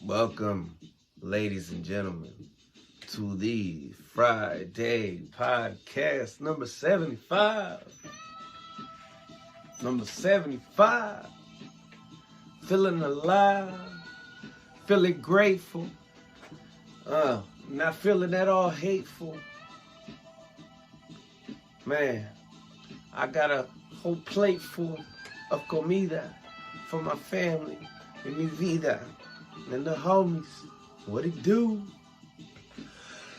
Welcome, ladies and gentlemen, to the Friday podcast number 75. Number 75. Feeling alive, feeling grateful, not feeling at all hateful. Man, I got a whole plate full of comida for my family and mi vida and the homies. What it do?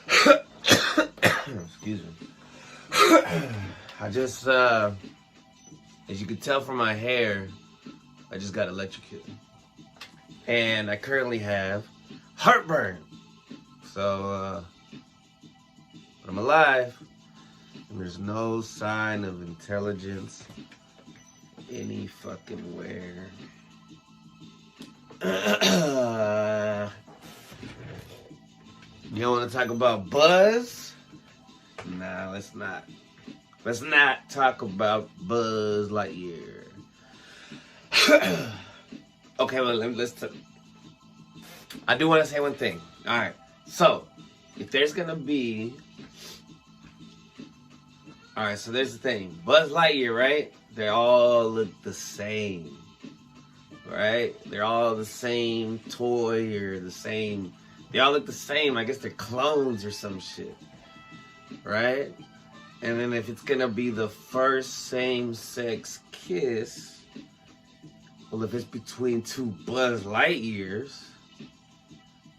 Excuse me. I just, as you can tell from my hair, I just got electrocuted. And I currently have heartburn. So, but I'm alive. And there's no sign of intelligence any fucking where. You don't want to talk about Buzz? Nah, let's not. Let's not talk about Buzz Lightyear. Okay, well, let's talk. I do want to say one thing. All right. So, if there's going to be... All right, so there's the thing. Buzz Lightyear, right? They all look the same. Right? They're all the same toy or the same... They all look the same. I guess they're clones or some shit. Right? And then if it's going to be the first same-sex kiss, well, if it's between two Buzz Lightyears,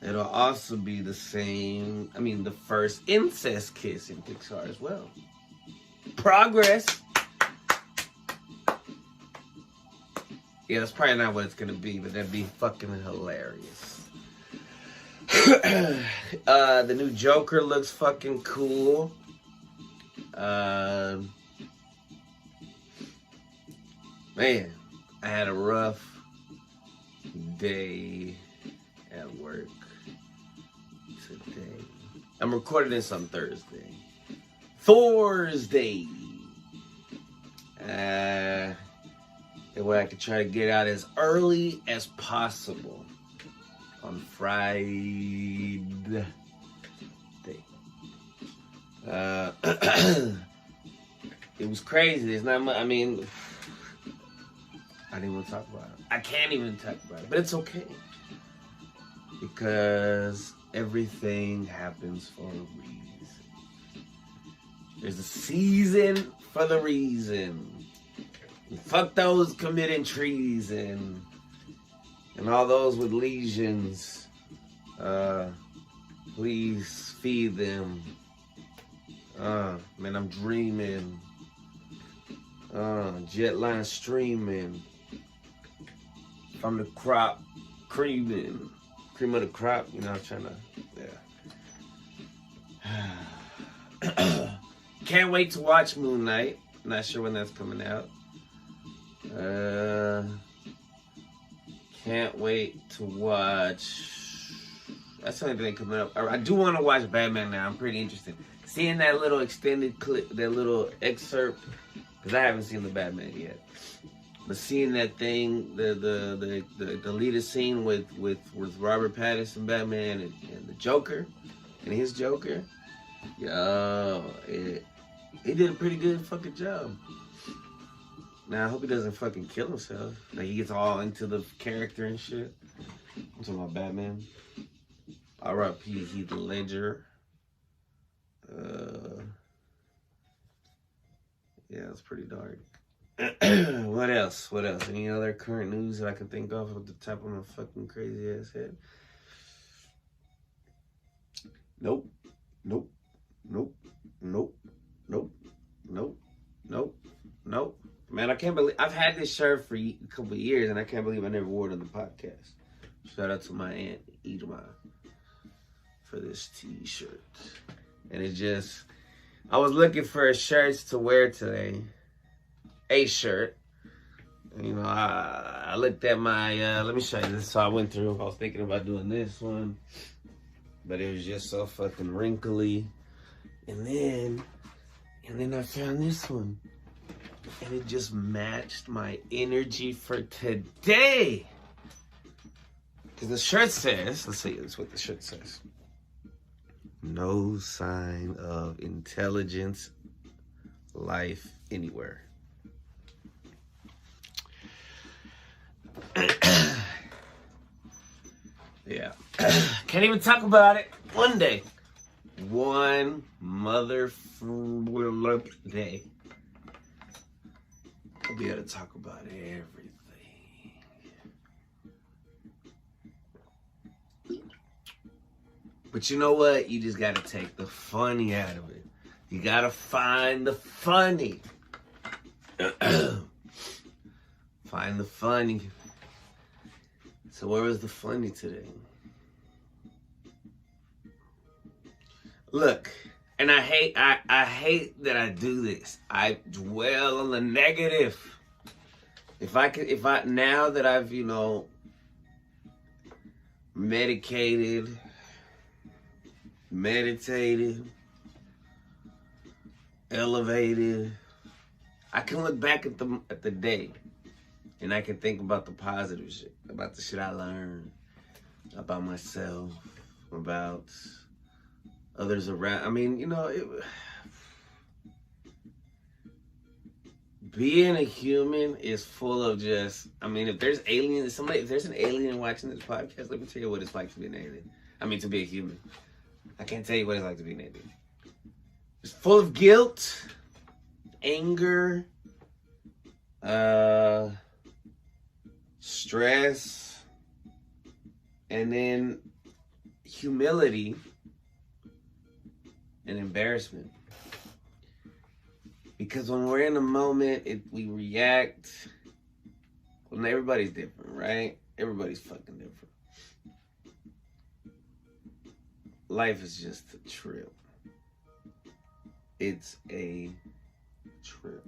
it'll also be the same... I mean, the first incest kiss in Pixar as well. Progress! Yeah, that's probably not what it's gonna be, but that'd be fucking hilarious. The new Joker looks fucking cool. Man, I had a rough day at work today. I'm recording this on Thursday. And where I could try to get out as early as possible on Friday. It was crazy. It's not much. I mean, I didn't want to talk about it. I can't even talk about it, but it's okay because everything happens for a reason. There's a season for the reason. Fuck those committing treason and all those with lesions. Please feed them. Man, I'm dreaming. Jet line streaming. From the crop, creaming. Cream of the crop, you know, I'm trying to, yeah. Can't wait to watch Moon Knight. Not sure when that's coming out. Can't wait to watch. That's the only thing coming up. I do want to watch Batman now. I'm pretty interested. Seeing that little extended clip, that little excerpt, because I haven't seen the Batman yet. But seeing that thing, the deleted scene with Robert Pattinson, Batman, and the Joker, and his Joker, yo, he did a pretty good fucking job. Now, I hope he doesn't fucking kill himself. Like, he gets all into the character and shit. I'm talking about Batman. R.I.P. Heath Ledger. Yeah, it's pretty dark. What else? Any other current news that I can think of at the top of my fucking crazy ass head? Nope. Man, I can't believe I've had this shirt for a couple of years, and I can't believe I never wore it on the podcast. Shout out to my aunt Edma for this t-shirt. And it just, I was looking for shirts to wear today. A shirt. You know, I looked at my, let me show you this. So I went through, I was thinking about doing this one, but it was just so fucking wrinkly. And then I found this one. And it just matched my energy for today. Because the shirt says, let's see, that's what the shirt says. No sign of intelligence, life anywhere. Yeah. Can't even talk about it one day. One mother day. I'll be able to talk about everything. But you know what? You just gotta take the funny out of it. You gotta find the funny. Find the funny. So where was the funny today? Look, and I hate that I do this. I dwell on the negative. Now that I've, meditated, elevated, I can look back at the day and I can think about the positive shit, about the shit I learned, about myself, about others around. I mean, being a human is full of just, if there's aliens, if there's an alien watching this podcast, let me tell you what it's like to be an alien. To be a human. I can't tell you what it's like to be an alien. It's full of guilt, anger, stress, and then humility and embarrassment. Because when we're in a moment, we react. Well, everybody's different, right? Everybody's fucking different. Life is just a trip. It's a trip.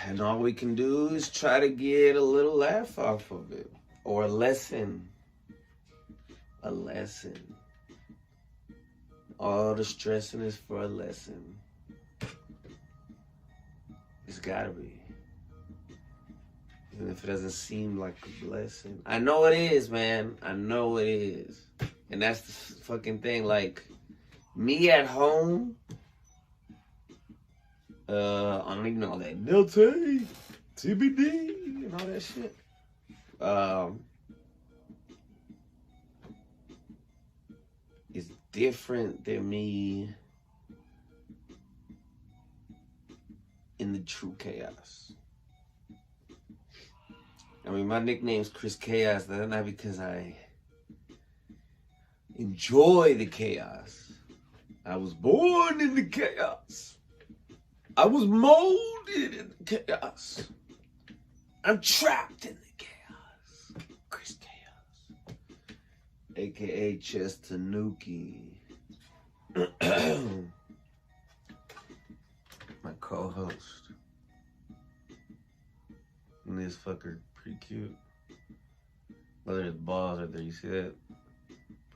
And all we can do is try to get a little laugh off of it. Or a lesson. A lesson. All the stressing is for a lesson. It's gotta be. Even if it doesn't seem like a blessing. I know it is, man. I know it is. And that's the fucking thing. Like, me at home, I don't even know all that Milty, TBD, and all that shit. It's different than me in the true chaos. My nickname's Chris Chaos. That's not because I enjoy the chaos. I was born in the chaos. I was molded in the chaos. I'm trapped in the chaos. Chris Chaos. AKA Chess Tanuki. My co-host. And this fucker pretty cute. Whether his balls are there, you see that?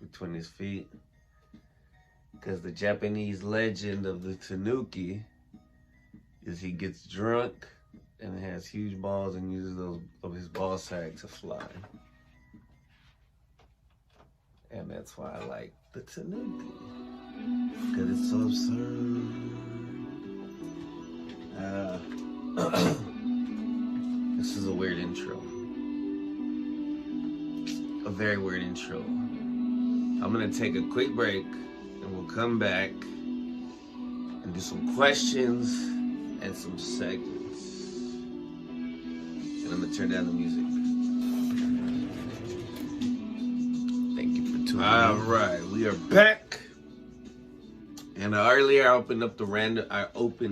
Between his feet. Because the Japanese legend of the Tanuki is he gets drunk and has huge balls and uses those of his ball sack to fly. And that's why I like the Tanuki. Because it's so absurd. This is a weird intro. A very weird intro. I'm going to take a quick break and we'll come back and do some questions and some segments. And I'm going to turn down the music. Thank you for tuning in. All right, we are back. And earlier I opened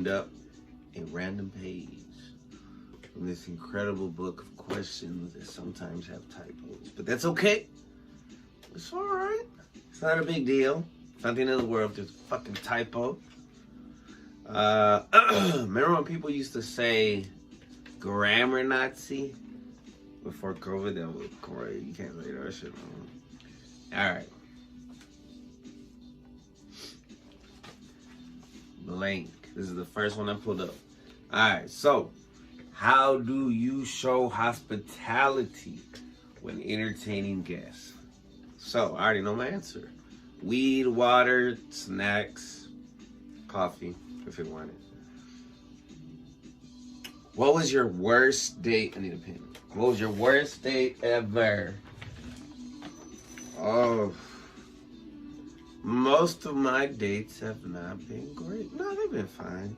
up a random page from this incredible book of questions that sometimes have typos. But that's okay. It's all right. It's not a big deal. It's not the end of the world if there's a fucking typo. Remember when people used to say grammar Nazi before COVID? That was great. You can't say that shit no more. All right. Blank. This is the first one I pulled up. All right. So, How do you show hospitality when entertaining guests? So, I already know my answer. Weed, water, snacks, coffee, if you want it. What was your worst date? I need a pen. What was your worst date ever? Oh, most of my dates have not been great. No, they've been fine.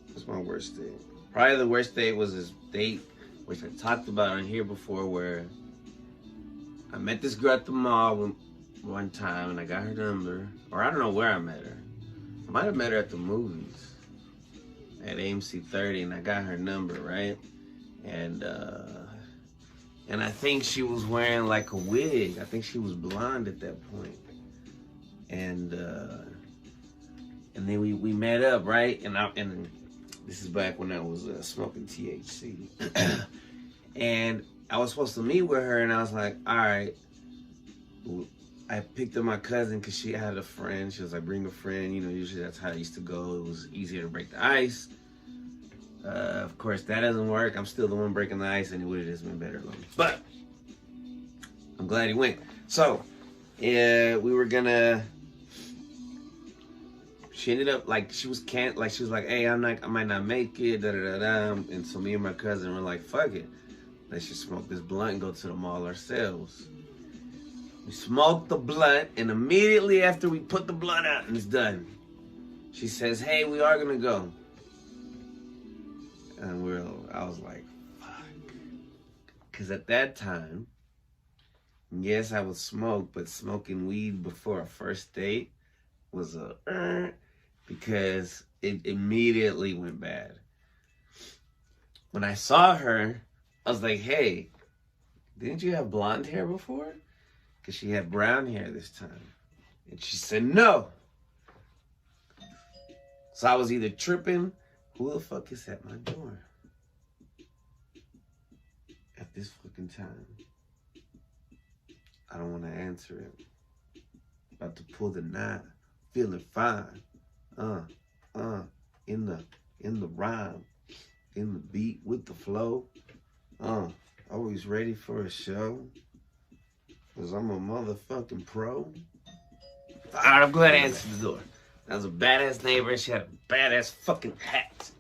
What's my worst date? Probably the worst date was this date, which I talked about on here before, where I met this girl at the mall one time and I got her number. Or I don't know where I met her. I might have met her at the movies at AMC 30 and I got her number, right? And I think she was wearing like a wig. I think she was blonde at that point. And then we met up, right? And this is back when I was smoking THC. And I was supposed to meet with her, and I was like, all right. I picked up my cousin because she had a friend. She was like, bring a friend. You know, usually that's how I used to go. It was easier to break the ice. Of course, that doesn't work. I'm still the one breaking the ice, and it would have just been better alone. But I'm glad he went. So, we were gonna. She ended up like she was like, hey, I might not make it, da da da da. And so me and my cousin were like, fuck it, let's just smoke this blunt and go to the mall ourselves. We smoked the blunt, and immediately after we put the blunt out and it's done, she says, hey, we are gonna go. And I was like, fuck. Because at that time, yes, I would smoke, but smoking weed before a first date was because it immediately went bad. When I saw her, I was like, hey, didn't you have blonde hair before? Because she had brown hair this time. And she said, no. So I was either tripping. Who the fuck is at my door at this fucking time? I don't want to answer it. About to pull the knot. Feeling fine. In the rhyme. In the beat with the flow. Always ready for a show. Cause I'm a motherfucking pro. Alright, I'm glad I answered the door. That was a badass neighbor and she had a badass fucking hat.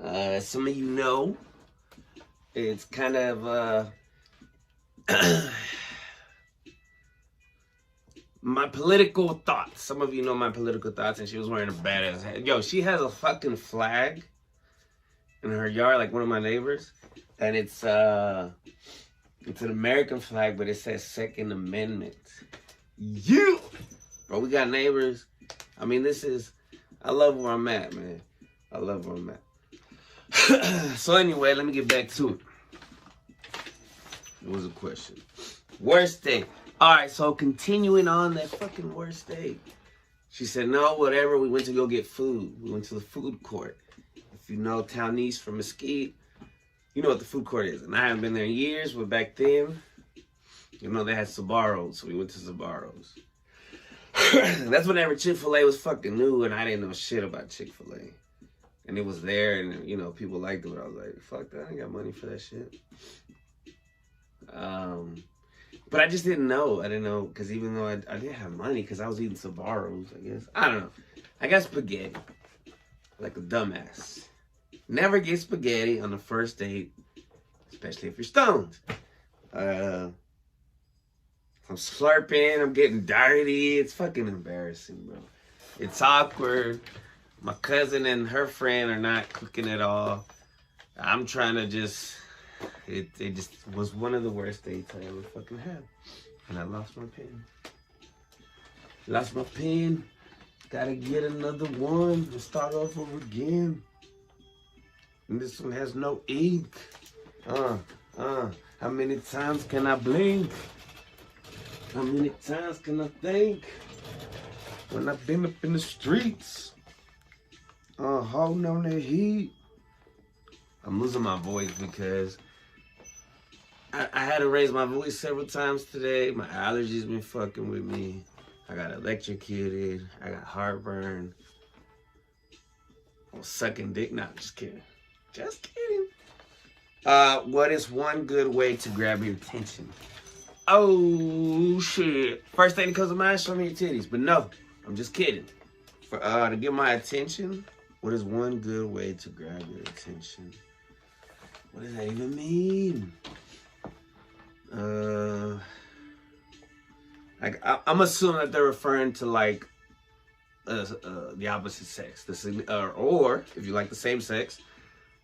As some of you know, it's kind of my political thoughts. Some of you know my political thoughts, and she was wearing a badass hat. Yo, she has a fucking flag in her yard, like one of my neighbors, and it's an American flag, but it says Second Amendment. You, bro, we got neighbors. I mean, I love where I'm at, man. I love where I'm at. So anyway, let me get back to it. It was a question. Worst date. All right, so continuing on that fucking worst date. She said, no, whatever. We went to go get food. We went to the food court. If you know Town East from Mesquite, you know what the food court is. And I haven't been there in years, but back then, you know, they had Sabotage, so we went to Sabotage. That's whenever Chick-fil-A was fucking new, and I didn't know shit about Chick-fil-A. And it was there, and, you know, people liked it. I was like, fuck that, I ain't got money for that shit. But I just didn't know. I didn't know, because even though I didn't have money, because I was eating Sabaros, I guess. I don't know. I got spaghetti. Like a dumbass. Never get spaghetti on the first date, especially if you're stoned. I'm slurping, I'm getting dirty. It's fucking embarrassing, bro. It's awkward. My cousin and her friend are not cooking at all. I'm trying to just... It just was one of the worst dates I ever fucking had. And I lost my pen. Lost my pen. Gotta get another one and start off over again. And this one has no ink. How many times can I blink? How many times can I think? When I've been up in the streets. Holding on that heat. I'm losing my voice because I had to raise my voice several times today. My allergies been fucking with me. I got electrocuted. I got heartburn. I was sucking dick. Nah, just kidding. Just kidding. What is one good way to grab your attention? Oh shit! First thing that comes to mind, show me your titties. But no, I'm just kidding. For to get my attention, what is one good way to grab your attention? What does that even mean? Like I'm assuming that they're referring to like the opposite sex, or if you like the same sex.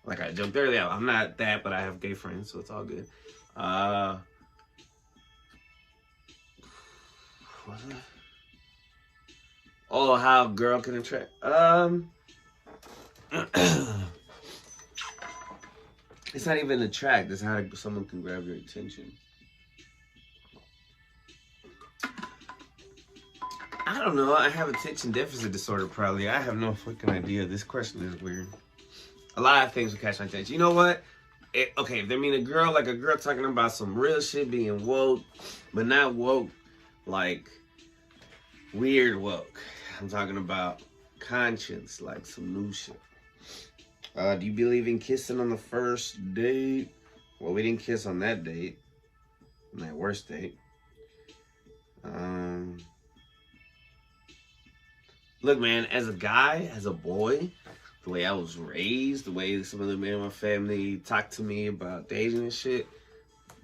Like I joked earlier, I'm not that, but I have gay friends, so it's all good. What's that? Oh, how a girl can attract. It's not even attract. It's how someone can grab your attention. I don't know. I have attention deficit disorder, probably. I have no fucking idea. This question is weird. A lot of things will catch my attention. You know what? Okay, if they mean a girl talking about some real shit, being woke, but not woke, like weird woke. I'm talking about conscience, like some new shit. Do you believe in kissing on the first date? Well, we didn't kiss on that date, on that worst date. Look, man, as a guy, as a boy, the way I was raised, the way some of the men in my family talked to me about dating and shit,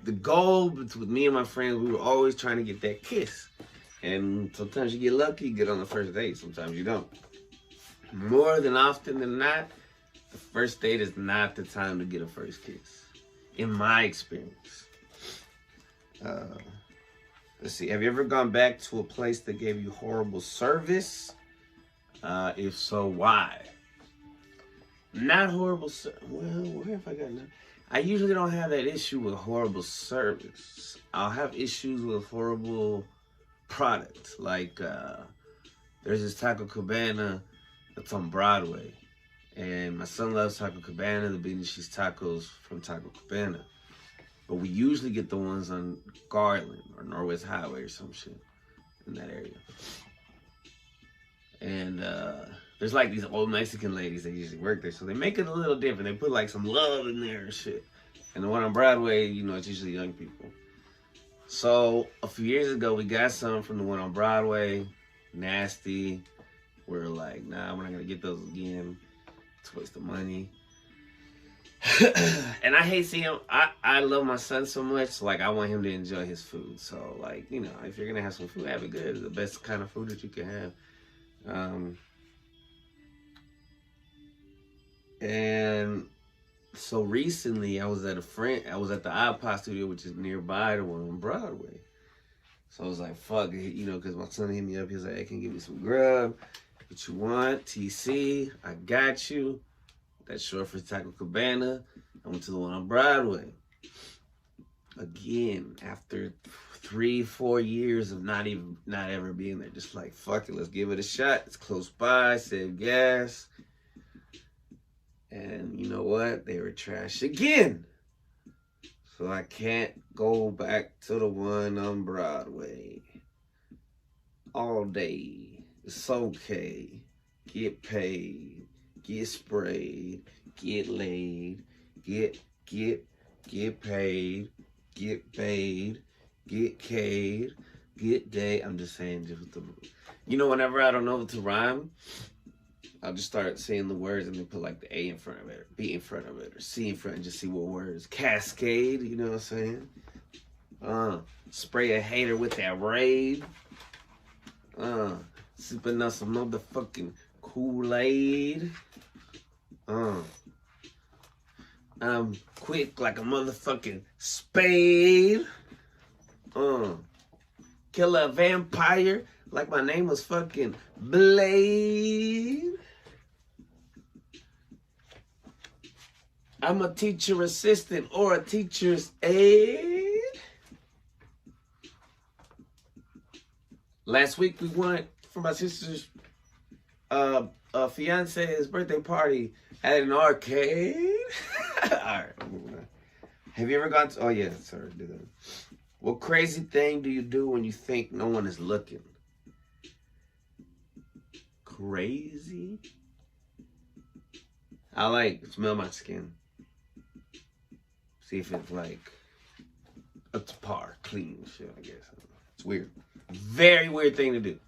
the goal with me and my friends, we were always trying to get that kiss. And sometimes you get lucky, you get on the first date. Sometimes you don't. More than often than not, the first date is not the time to get a first kiss, in my experience. Let's see. Have you ever gone back to a place that gave you horrible service? If so, why? Not horrible service. Well, where have I gotten that? I usually don't have that issue with horrible service. I'll have issues with horrible product. Like, there's this Taco Cabana that's on Broadway. And my son loves Taco Cabana, the bean and cheese tacos from Taco Cabana. But we usually get the ones on Garland or Norwest Highway or some shit in that area. And there's like these old Mexican ladies that usually work there, so they make it a little different. They put like some love in there and shit. And the one on Broadway, you know, it's usually young people. So a few years ago, we got some from the one on Broadway, nasty. We're like, nah, we're not gonna get those again. It's a waste of money. And I hate seeing him. I love my son so much, so like I want him to enjoy his food. So like, you know, if you're gonna have some food, have it good. It's the best kind of food that you can have. And so recently I was at the iPod studio, which is nearby the one on Broadway. So I was like, fuck it, you know, because my son hit me up. He was like, hey, can you give me some grub? What you want? TC, I got you. That's short for Taco Cabana. I went to the one on Broadway. Again, after 3-4 years of not ever being there, just like, fuck it, let's give it a shot. It's close by, save gas. And you know what? They were trash again. So I can't go back to the one on Broadway all day. It's okay. Get paid. Get sprayed. Get laid. Get paid. Get paid. Get K'd. Get day. I'm just saying, you know, whenever I don't know what to rhyme, I'll just start saying the words and then put like the A in front of it, or B in front of it, or C in front, and just see what words. Cascade, you know what I'm saying? Spray a hater with that raid. Sipping on some motherfucking Kool-Aid. I'm quick like a motherfucking spade. Kill a vampire like my name was fucking Blade. I'm a teacher assistant or a teacher's aide. Last week we went for my sister's fiance's birthday party at an arcade. All right. Have you ever gone to? Oh yeah, sorry. Do that. What crazy thing do you do when you think no one is looking? Crazy? I like smell my skin. See if it's like up to par, clean shit, I guess. It's weird. Very weird thing to do.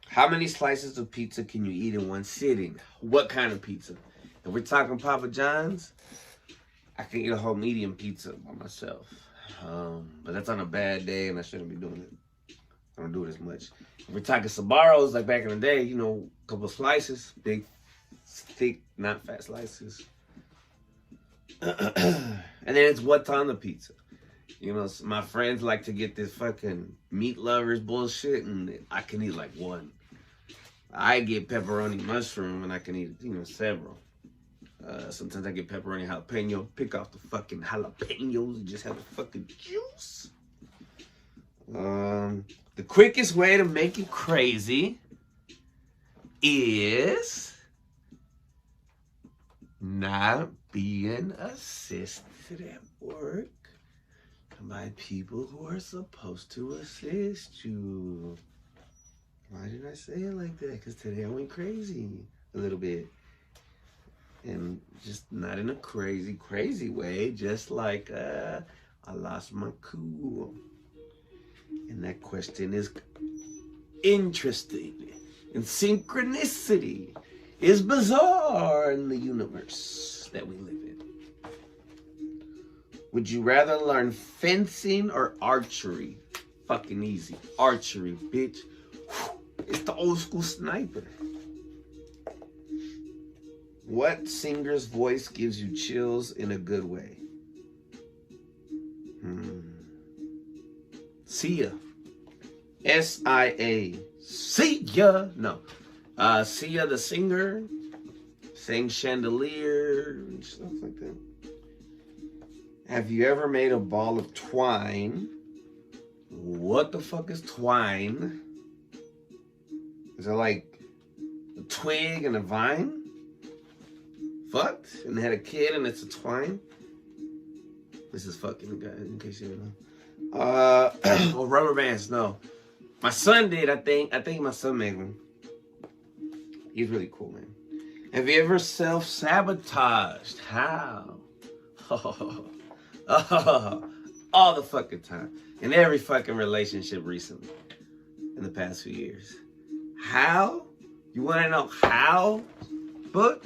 How many slices of pizza can you eat in one sitting? What kind of pizza? If we're talking Papa John's, I can eat a whole medium pizza by myself. But that's on a bad day and I shouldn't be doing it. I don't do it as much. If we're talking Sabotage, like back in the day, you know, a couple of slices, big, thick, not fat slices. And then it's what's on the pizza. You know, my friends like to get this fucking meat lovers bullshit, and I can eat like one. I get pepperoni mushroom, and I can eat, you know, several. Sometimes I get pepperoni jalapeno. Pick off the fucking jalapenos and just have the fucking juice. The quickest way to make you crazy is not being assisted at work by people who are supposed to assist you. Why did I say it like that? Because today I went crazy a little bit. And just not in a crazy way. Just like I lost my cool. And that question is interesting. And synchronicity is bizarre in the universe that we live in. Would you rather learn fencing or archery? Fucking easy. Archery, bitch. It's the old school sniper. What singer's voice gives you chills in a good way? Sia. S-I-A. Sia. No. Sia the singer. Sang Chandelier and stuff like that. Have you ever made a ball of twine? What the fuck is twine? Is it like a twig and a vine? Fucked? And they had a kid and it's a twine? This is fucking, guys, in case you didn't know. Oh, rubber bands, no. My son did, I think. I think my son made one. He's really cool, man. Have you ever self-sabotaged? How? All the fucking time. In every fucking relationship recently. In the past few years. How? You want to know how? Book?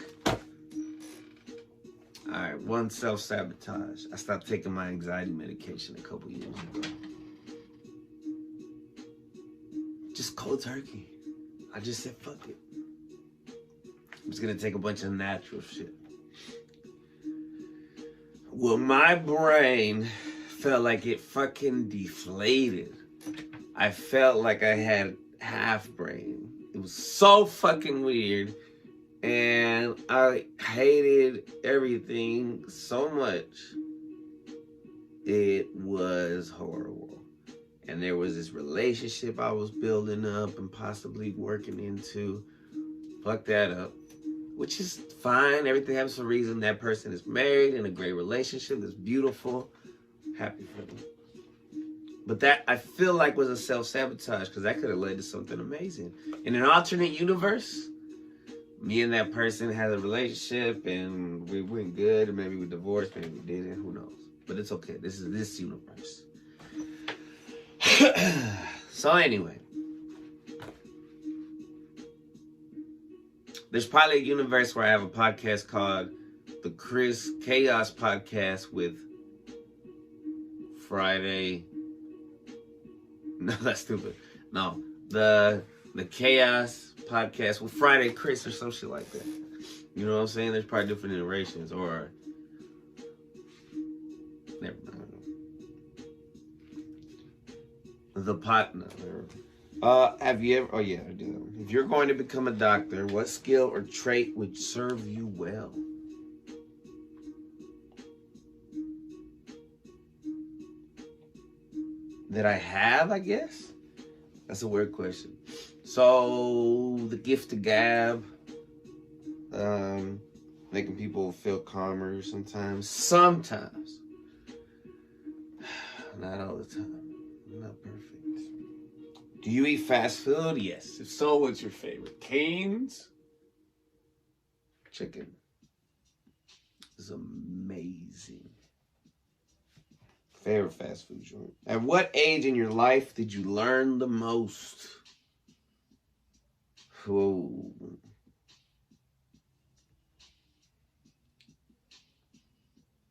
Alright, one self-sabotage. I stopped taking my anxiety medication a couple years ago. Just cold turkey. I just said, fuck it. I'm just gonna take a bunch of natural shit. Well, my brain felt like it fucking deflated. I felt like I had half brain. It was so fucking weird. And I hated everything so much. It was horrible. And there was this relationship I was building up and possibly working into. Fuck that up. Which is fine. Everything happens for a reason. That person is married in a great relationship. That's beautiful. Happy for them. But that, I feel like, was a self-sabotage because that could have led to something amazing. In an alternate universe, me and that person had a relationship and we went good, or maybe we divorced, maybe we didn't, who knows. But it's okay. This is this universe. So anyway. There's probably a universe where I have a podcast called the Chris Chaos Podcast with Friday. No, that's stupid. No, the Chaos Podcast with Friday Chris or some shit like that. You know what I'm saying? There's probably different iterations or never mind. The partner. Have you ever? Oh yeah, I do. If you're going to become a doctor, what skill or trait would serve you well? That I have, I guess. That's a weird question. So the gift of gab, making people feel calmer sometimes. Sometimes, not all the time. Not perfect. Do you eat fast food? Yes. If so, what's your favorite? Cane's? Chicken. is amazing. Favorite fast food joint. At what age in your life did you learn the most? Whoa.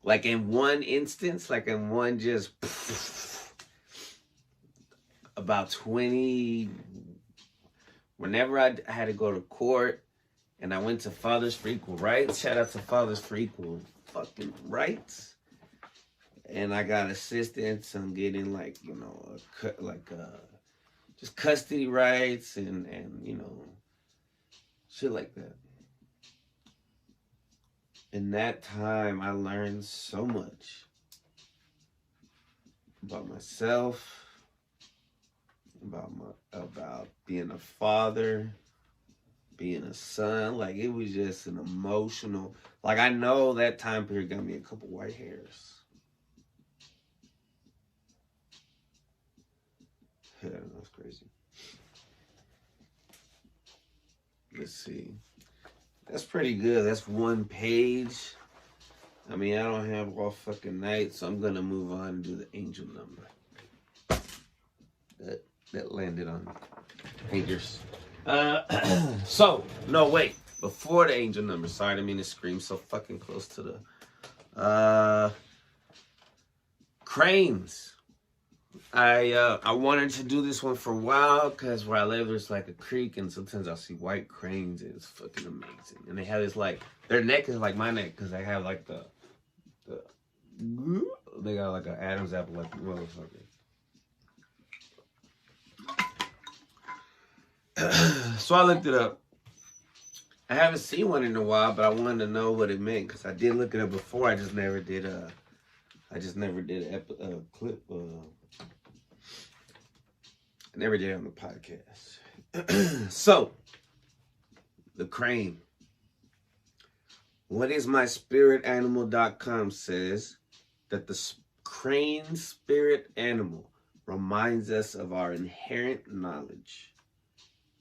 Like in one instance, like in one just about 20, whenever I had to go to court and I went to Fathers for Equal Rights, shout out to Fathers for Equal fucking Rights, and I got assistance on getting like, you know, just custody rights and you know, shit like that. In that time, I learned so much about myself, about being a father, being a son. Like, it was just an emotional. Like, I know that time period got me a couple white hairs. Yeah, that's crazy. Let's see. That's pretty good. That's one page. I mean, I don't have all fucking night, so I'm gonna move on and do the angel number. That landed on fingers. So, no, wait. Before the angel number, sorry, I didn't mean to scream so fucking close to the cranes. I wanted to do this one for a while because where I live there's like a creek and sometimes I'll see white cranes. It's fucking amazing. And they have this like, their neck is like my neck because they have like they got like an Adam's apple like motherfucker. So I looked it up. I haven't seen one in a while, but I wanted to know what it meant because I did look it up before. I just never did a clip. I never did it on the podcast. So, the crane. Whatismyspiritanimal.com says that the crane spirit animal reminds us of our inherent knowledge.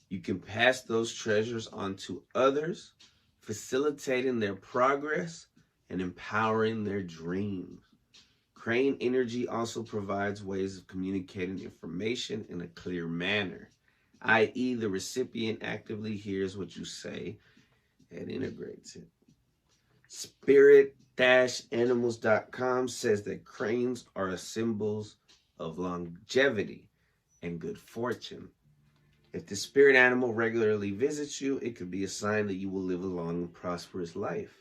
You can pass those treasures on to others, facilitating their progress and empowering their dreams. Crane energy also provides ways of communicating information in a clear manner, i.e., the recipient actively hears what you say and integrates it. Spirit-animals.com says that cranes are symbols of longevity and good fortune. If the spirit animal regularly visits you, it could be a sign that you will live a long and prosperous life.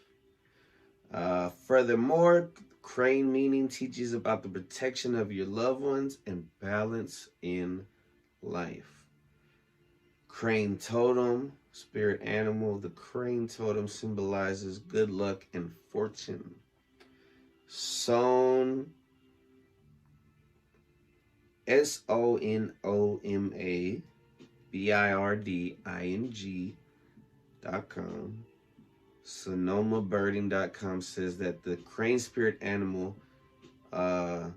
Furthermore, crane meaning teaches about the protection of your loved ones and balance in life. Crane totem, spirit animal. The crane totem symbolizes good luck and fortune. Sonoma, SONOMABIRDING.com. SonomaBirding.com says that the crane spirit animal, it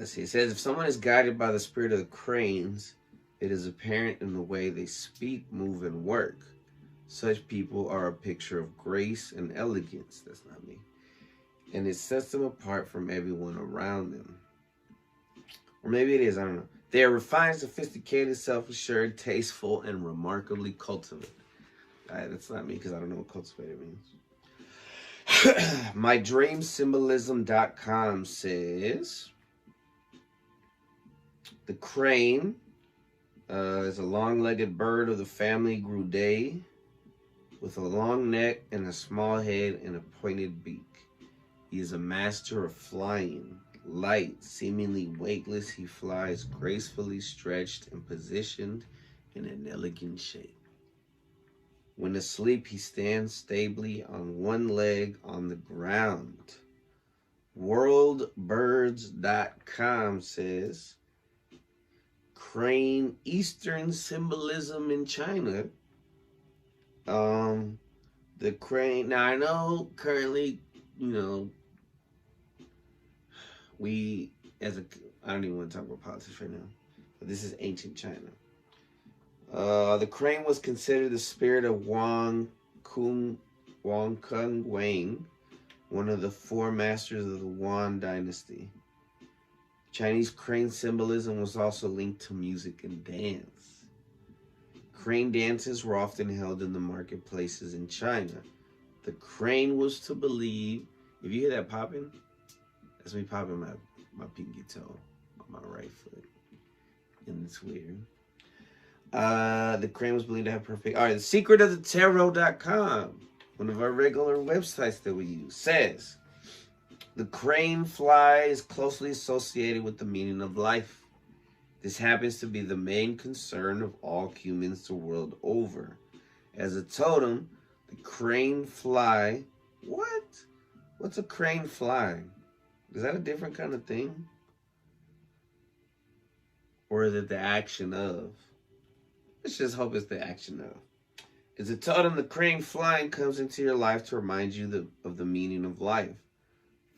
says if someone is guided by the spirit of the cranes, it is apparent in the way they speak, move, and work. Such people are a picture of grace and elegance. That's not me. And it sets them apart from everyone around them. Or maybe it is, I don't know. They are refined, sophisticated, self-assured, tasteful, and remarkably cultivated. That's not me because I don't know what cultivated means. MyDreamSymbolism.com says the crane is a long-legged bird of the family Gruidae with a long neck and a small head and a pointed beak. He is a master of flying. Light, seemingly weightless, he flies gracefully stretched and positioned in an elegant shape. When asleep, he stands stably on one leg on the ground. WorldBirds.com says crane Eastern symbolism in China. The crane. Now I know currently, you know, I don't even want to talk about politics right now, but this is ancient China. The crane was considered the spirit of Wang Kung Wang, one of the four masters of the Yuan dynasty. Chinese crane symbolism was also linked to music and dance. Crane dances were often held in the marketplaces in China. The crane was to believe, if you hear that popping, that's me popping my pinky toe on my right foot. And it's weird. The crane was believed to have perfect... All right, the secret of the tarot.com, one of our regular websites that we use, says, the crane fly is closely associated with the meaning of life. This happens to be the main concern of all humans the world over. As a totem, the crane fly... What? What's a crane fly? Is that a different kind of thing? Or is it the action of? Let's just hope it's the action of. As a totem, the crane flying comes into your life to remind you of the meaning of life.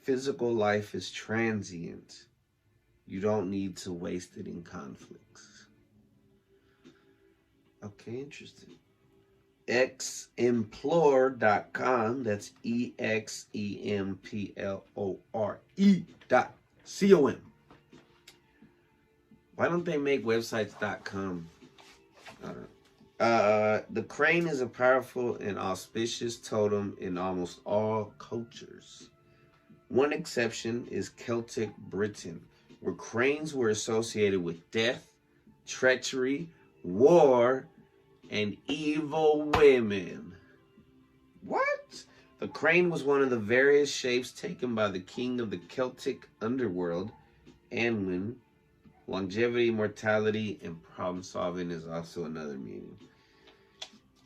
Physical life is transient. You don't need to waste it in conflicts. Okay, interesting. Exemplore.com. That's EXEMPLORE.com. Why don't they make websites.com? I don't know. The crane is a powerful and auspicious totem in almost all cultures. One exception is Celtic Britain, where cranes were associated with death, treachery, war, and evil women. What? The crane was one of the various shapes taken by the king of the Celtic underworld, Anwin. Longevity, mortality, and problem solving is also another meaning.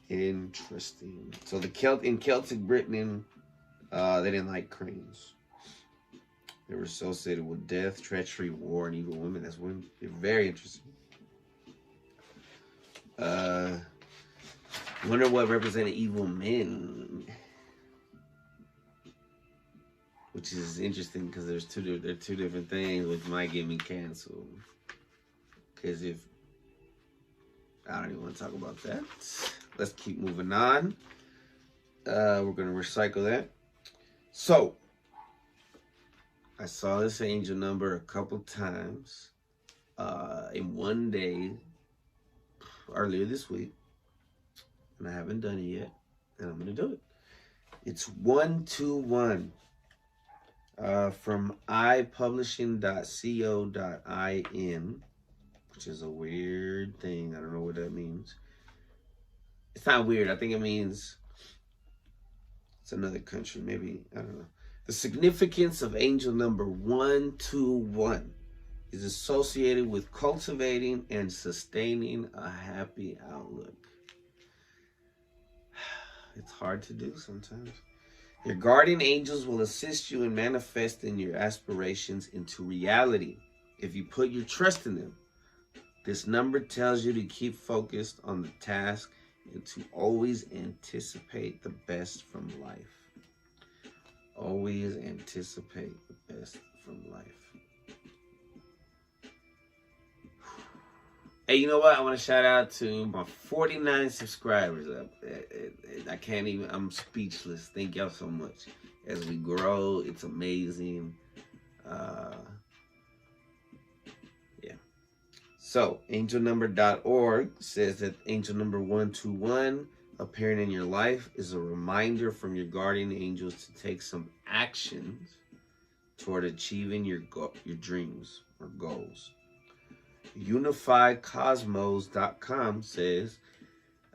Interesting. So in Celtic Britain, they didn't like cranes. They were associated with death, treachery, war, and evil women. That's very interesting. Wonder what represented evil men. Which is interesting because they're two different things, which might get me canceled. Because I don't even want to talk about that. Let's keep moving on. We're going to recycle that. So, I saw this angel number a couple times in one day earlier this week. And I haven't done it yet. And I'm going to do it. It's 121 from ipublishing.co.in. Which is a weird thing. I don't know what that means. It's not weird. I think it means it's another country. Maybe, I don't know. The significance of angel number 121 is associated with cultivating and sustaining a happy outlook. It's hard to do sometimes. Your guardian angels will assist you in manifesting your aspirations into reality if you put your trust in them. This number tells you to keep focused on the task and to always anticipate the best from life. Always anticipate the best from life. Hey, you know what? I want to shout out to my 49 subscribers. I can't even, I'm speechless. Thank y'all so much. As we grow, it's amazing. So, angelnumber.org says that angel number 121 appearing in your life is a reminder from your guardian angels to take some actions toward achieving your dreams or goals. UnifiedCosmos.com says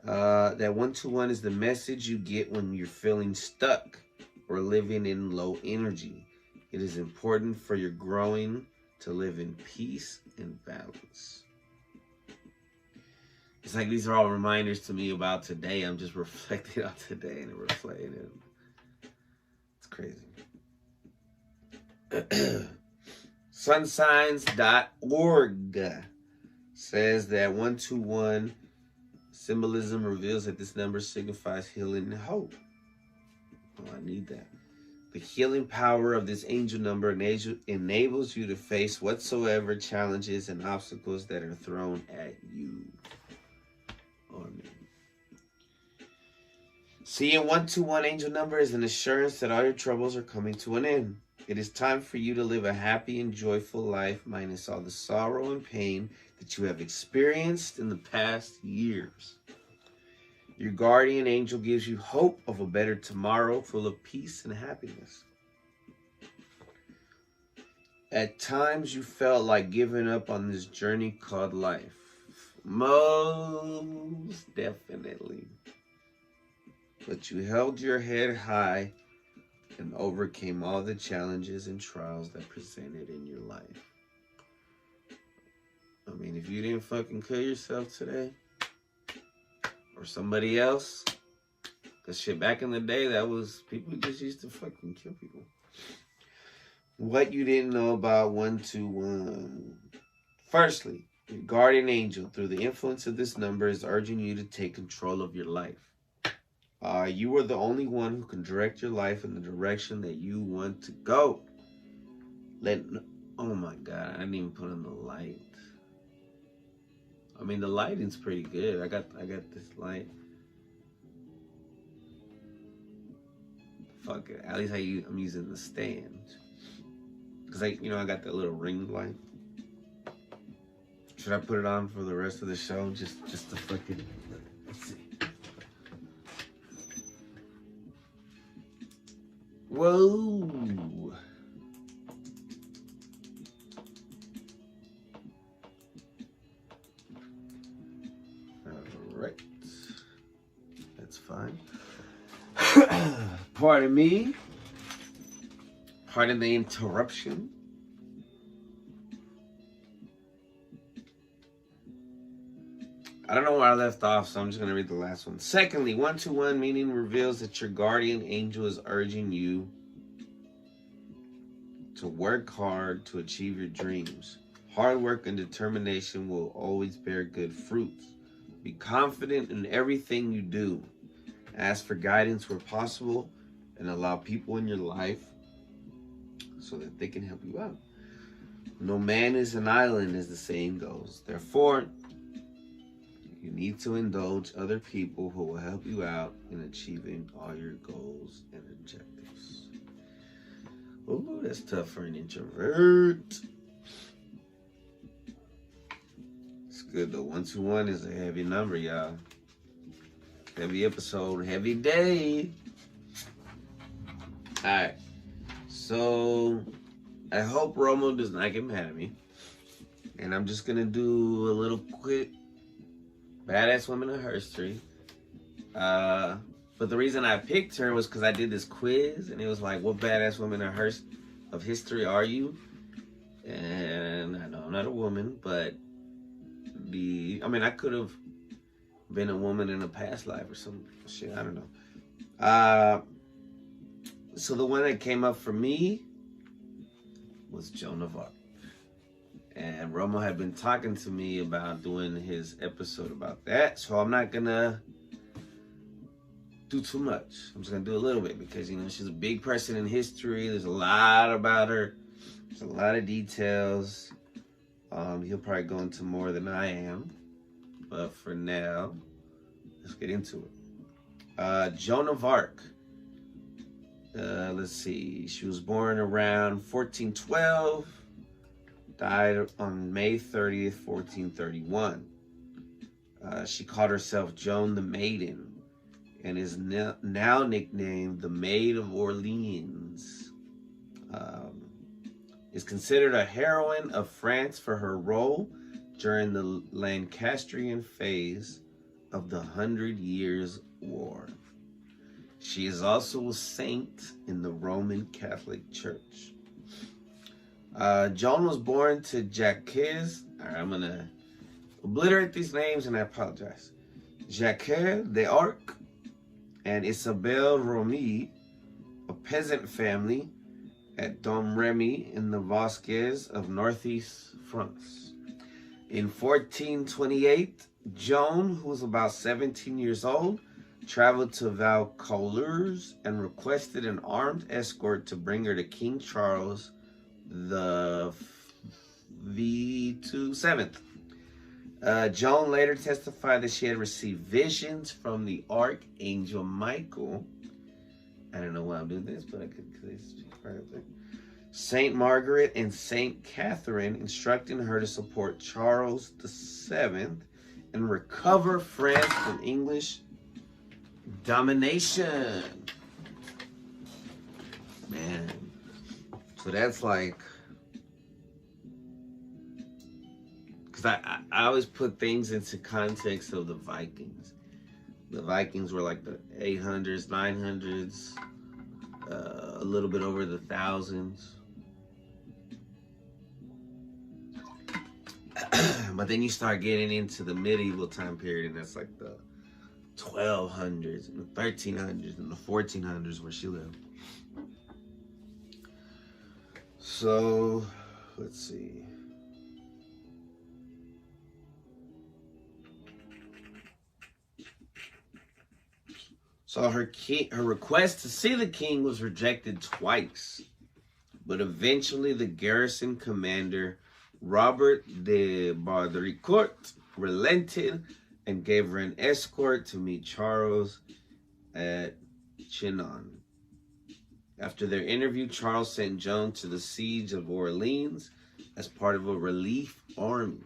that 121 is the message you get when you're feeling stuck or living in low energy. It is important for your growing to live in peace and balance. It's like these are all reminders to me about today. I'm just reflecting on today and reflecting it. It's crazy. Sunsigns.org says that 121 symbolism reveals that this number signifies healing and hope. Oh, I need that. The healing power of this angel number enables you to face whatsoever challenges and obstacles that are thrown at you. Seeing 121 angel number is an assurance that all your troubles are coming to an end. It is time for you to live a happy and joyful life minus all the sorrow and pain that you have experienced in the past years. Your guardian angel gives you hope of a better tomorrow full of peace and happiness. At times you felt like giving up on this journey called life. Most definitely. But you held your head high and overcame all the challenges and trials that presented in your life. I mean, if you didn't fucking kill yourself today, or somebody else, because shit, back in the day, that was, people just used to fucking kill people. What you didn't know about 121. Firstly, your guardian angel, through the influence of this number, is urging you to take control of your life. You are the only one who can direct your life in the direction that you want to go. Oh my God, I didn't even put on the light. I mean, the lighting's pretty good. I got this light. Fuck it. At least I'm using the stand. Cause I got that little ring light. Should I put it on for the rest of the show? Just to fucking, let's see. Whoa. Alright. That's fine. Pardon me. Pardon the interruption. I don't know where I left off, so I'm just going to read the last one. Secondly, 121 meaning reveals that your guardian angel is urging you to work hard to achieve your dreams. Hard work and determination will always bear good fruits. Be confident in everything you do. Ask for guidance where possible and allow people in your life so that they can help you out. No man is an island, as the saying goes. Therefore, you need to indulge other people who will help you out in achieving all your goals and objectives. Oh, that's tough for an introvert. It's good though. 121 is a heavy number, y'all. Heavy episode, heavy day. Alright. So, I hope Romo does not get mad at me. And I'm just going to do a little quick Badass Women of Herstory. But the reason I picked her was because I did this quiz. And it was like, what badass women of history are you? And I know I'm not a woman, but I could have been a woman in a past life or some shit. I don't know. So the one that came up for me was Joan of Arc. And Romo had been talking to me about doing his episode about that. So I'm not going to do too much. I'm just going to do a little bit because, she's a big person in history. There's a lot about her. There's a lot of details. He'll probably go into more than I am. But for now, let's get into it. Joan of Arc. Let's see. She was born around 1412. Died on May 30th, 1431. She called herself Joan the Maiden and is now nicknamed the Maid of Orleans. Is considered a heroine of France for her role during the Lancastrian phase of the 100 Years' War. She is also a saint in the Roman Catholic Church. Joan was born to Jacques. Alright, I'm going to obliterate these names and I apologize. Jacques d'Arc and Isabelle Romy, a peasant family at Domremy in the Vosges of northeast France. In 1428, Joan, who was about 17 years old, traveled to Vaucouleurs and requested an armed escort to bring her to King Charles the VII. Joan later testified that she had received visions from the Archangel Michael. I don't know why I'm doing this, but I could speak privately. Saint Margaret and Saint Catherine, instructing her to support Charles VII and recover France from English domination. Man, so that's like, because I always put things into context of the Vikings. The Vikings were like the 800s, 900s, a little bit over the 1000s. But then you start getting into the medieval time period, and that's like the 1200s and the 1300s and the 1400s where she lived. So, let's see. So her request to see the king was rejected twice, but eventually the garrison commander Robert de Baudricourt relented and gave her an escort to meet Charles at Chinon. After their interview, Charles sent Joan to the siege of Orleans as part of a relief army.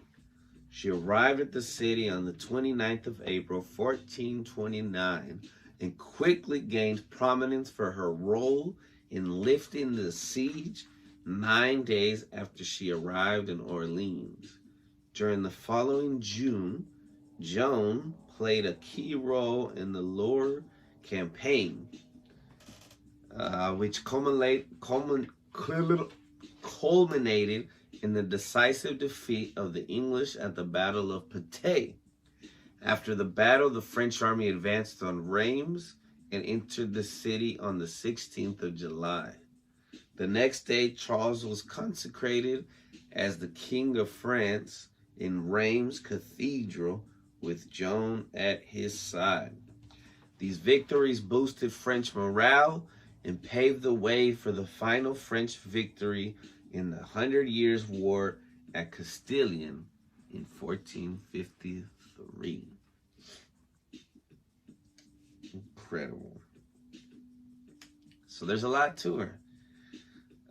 She arrived at the city on the 29th of April, 1429, and quickly gained prominence for her role in lifting the siege 9 days after she arrived in Orleans. During the following June, Joan played a key role in the Loire campaign, which culminated in the decisive defeat of the English at the Battle of Patay. After the battle, the French army advanced on Reims and entered the city on the 16th of July. The next day, Charles was consecrated as the King of France in Reims Cathedral with Joan at his side. These victories boosted French morale and paved the way for the final French victory in the 100 Years' War at Castilian in 1453. Incredible. So there's a lot to her.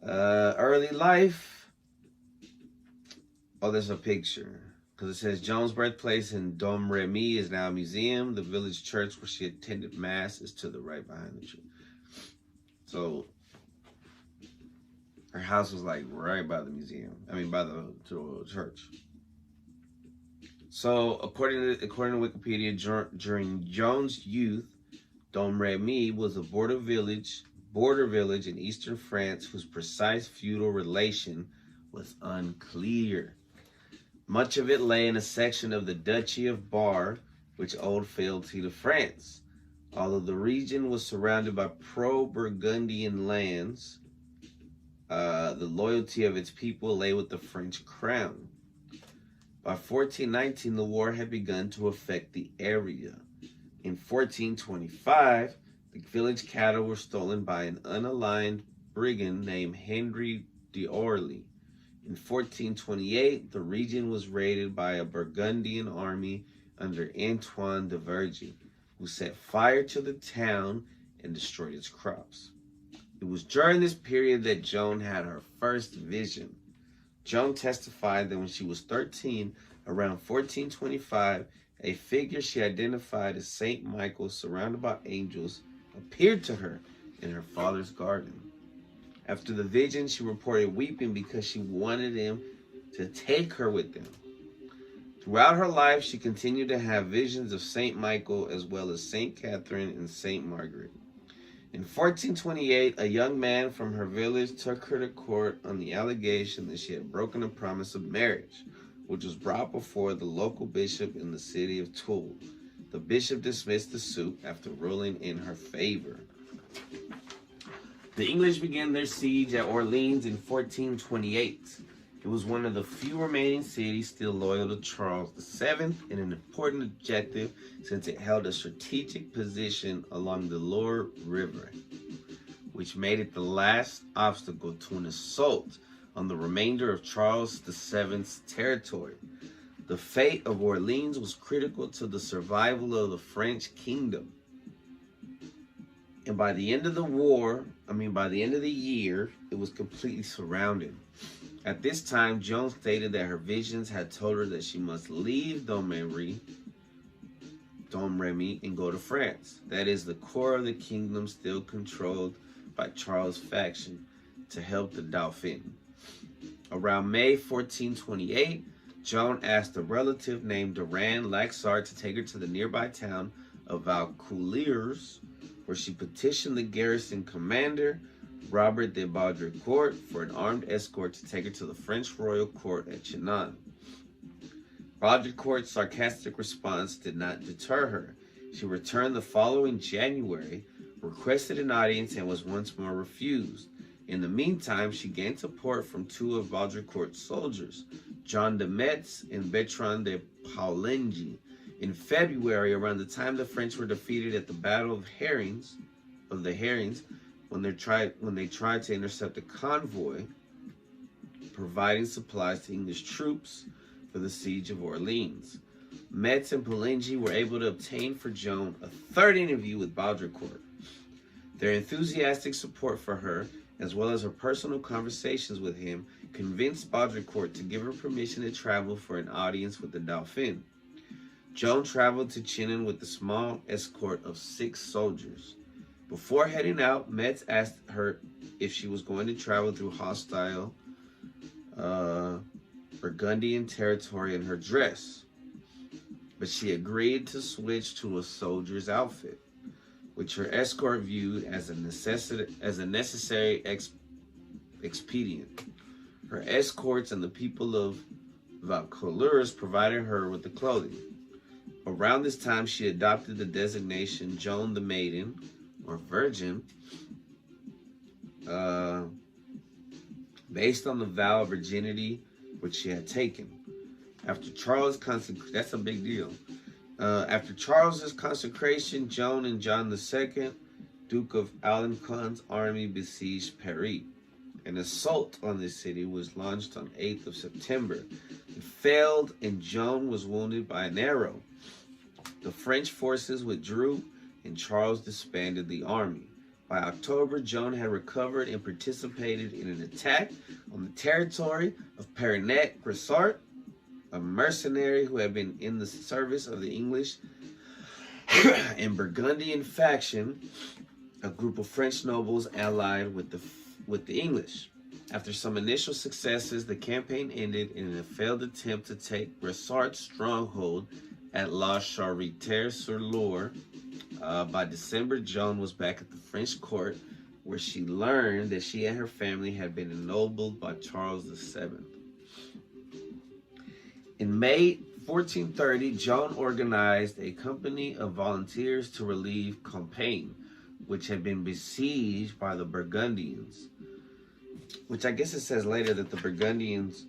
Early life. Oh, there's a picture. Because it says Joan's birthplace in Domremy is now a museum. The village church where she attended mass is to the right behind the tree. So her house was like right by the museum. I mean, by the church. So according to Wikipedia, during Joan's youth, Domremy was a border village in eastern France whose precise feudal relation was unclear. Much of it lay in a section of the Duchy of Bar, which owed fealty to France. Although the region was surrounded by pro-Burgundian lands, the loyalty of its people lay with the French crown. By 1419, the war had begun to affect the area. In 1425, the village cattle were stolen by an unaligned brigand named Henry d'Orly. In 1428, the region was raided by a Burgundian army under Antoine de Vergy, who set fire to the town and destroyed its crops. It was during this period that Joan had her first vision. Joan testified that when she was 13, around 1425, a figure she identified as Saint Michael, surrounded by angels, appeared to her in her father's garden. After the vision, she reported weeping because she wanted him to take her with them. Throughout her life, she continued to have visions of Saint Michael as well as Saint Catherine and Saint Margaret. In 1428, a young man from her village took her to court on the allegation that she had broken a promise of marriage, which was brought before the local bishop in the city of Toul. The bishop dismissed the suit after ruling in her favor. The English began their siege at Orleans in 1428. It was one of the few remaining cities still loyal to Charles VII and an important objective since it held a strategic position along the Loire River, which made it the last obstacle to an assault on the remainder of Charles VII's territory. The fate of Orleans was critical to the survival of the French kingdom. And by the end of the year, it was completely surrounded. At this time, Joan stated that her visions had told her that she must leave Domremy and go to France. That is, the core of the kingdom still controlled by Charles' faction, to help the Dauphin. Around May 1428, Joan asked a relative named Durand Laxart to take her to the nearby town of Vaucouleurs, where she petitioned the garrison commander, Robert de Baudricourt, for an armed escort to take her to the French royal court at Chinon. Baudricourt's sarcastic response did not deter her. She returned the following January, requested an audience, and was once more refused. In the meantime, she gained support from two of Baudricourt's soldiers, John de Metz and Bertrand de Poulengy. In February, around the time the French were defeated at the Battle of the Herrings, when they tried to intercept a convoy providing supplies to English troops for the siege of Orleans. Metz and Poulengy were able to obtain for Joan a third interview with Baudricourt. Their enthusiastic support for her, as well as her personal conversations with him, convinced Baudricourt to give her permission to travel for an audience with the Dauphin. Joan traveled to Chinon with a small escort of 6 soldiers. Before heading out, Metz asked her if she was going to travel through hostile Burgundian territory in her dress, but she agreed to switch to a soldier's outfit, which her escort viewed as a necessary expedient. Her escorts and the people of Vaucouleurs provided her with the clothing. Around this time, she adopted the designation Joan the Maiden, or Virgin, based on the vow of virginity which she had taken. After Charles' consecration, that's a big deal. After Charles's consecration, Joan and John II, Duke of Alencon's army besieged Paris. An assault on the city was launched on 8th of September. It failed, and Joan was wounded by an arrow. The French forces withdrew, and Charles disbanded the army. By October, Joan had recovered and participated in an attack on the territory of Perronet-Gressart, a mercenary who had been in the service of the English and Burgundian faction, a group of French nobles allied with the English. After some initial successes, the campaign ended in a failed attempt to take Gressart's stronghold at La Charité-sur-Loire. By December, Joan was back at the French court, where she learned that she and her family had been ennobled by Charles VII. In May 1430, Joan organized a company of volunteers to relieve Compiègne, which had been besieged by the Burgundians. Which I guess it says later that the Burgundians...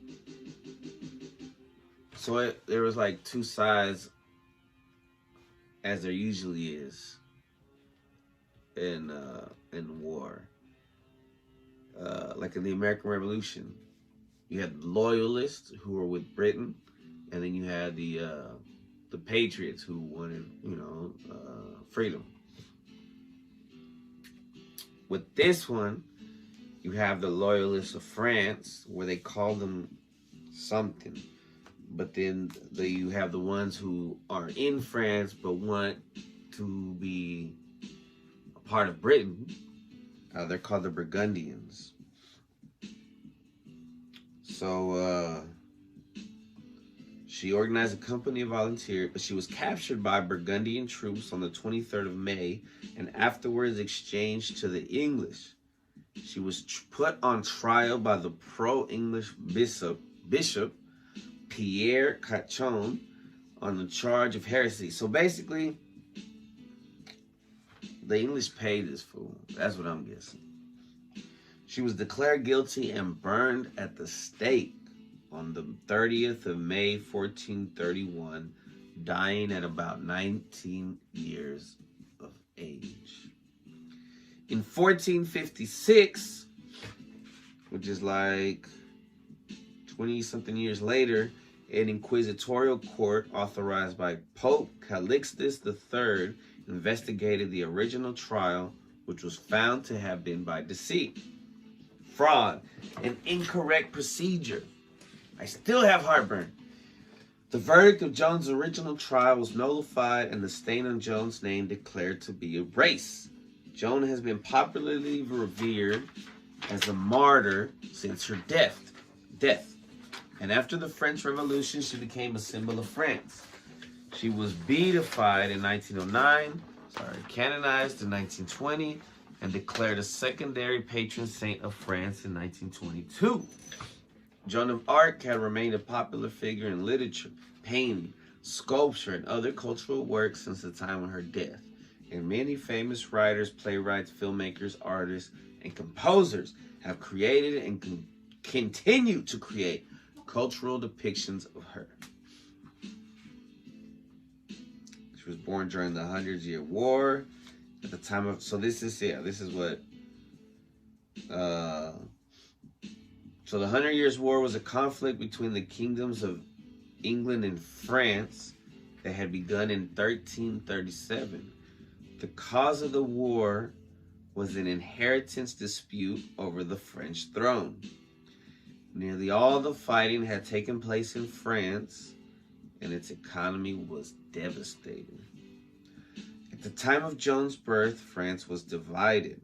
So there was like 2 sides, as there usually is in war. Like in the American Revolution, you had the loyalists who were with Britain, and then you had the patriots who wanted, freedom. With this one, you have the loyalists of France, where they call them something. But then you have the ones who are in France but want to be a part of Britain. They're called the Burgundians. So she organized a company of volunteers, but she was captured by Burgundian troops on the 23rd of May and afterwards exchanged to the English. She was put on trial by the pro-English bishop Pierre Cachon on the charge of heresy. So basically, the English paid this fool. That's what I'm guessing. She was declared guilty and burned at the stake on the 30th of May, 1431, dying at about 19 years of age. In 1456, which is like 20-something years later, An inquisitorial court authorized by Pope Calixtus III investigated the original trial, which was found to have been by deceit, fraud, and incorrect procedure. I still have heartburn. The verdict of Joan's original trial was nullified and the stain on Joan's name declared to be erased. Joan has been popularly revered as a martyr since her death. And after the French Revolution, she became a symbol of France. She was beatified in 1909, canonized in 1920, and declared a secondary patron saint of France in 1922. Joan of Arc had remained a popular figure in literature, painting, sculpture, and other cultural works since the time of her death. And many famous writers, playwrights, filmmakers, artists, and composers have created and continue to create cultural depictions of her. She was born during the 100-Year War. At the time of, so this is what, so the 100 Years' War was a conflict between the kingdoms of England and France that had begun in 1337. The cause of the war was an inheritance dispute over the French throne. Nearly all the fighting had taken place in France, and its economy was devastated. At the time of Joan's birth, France was divided.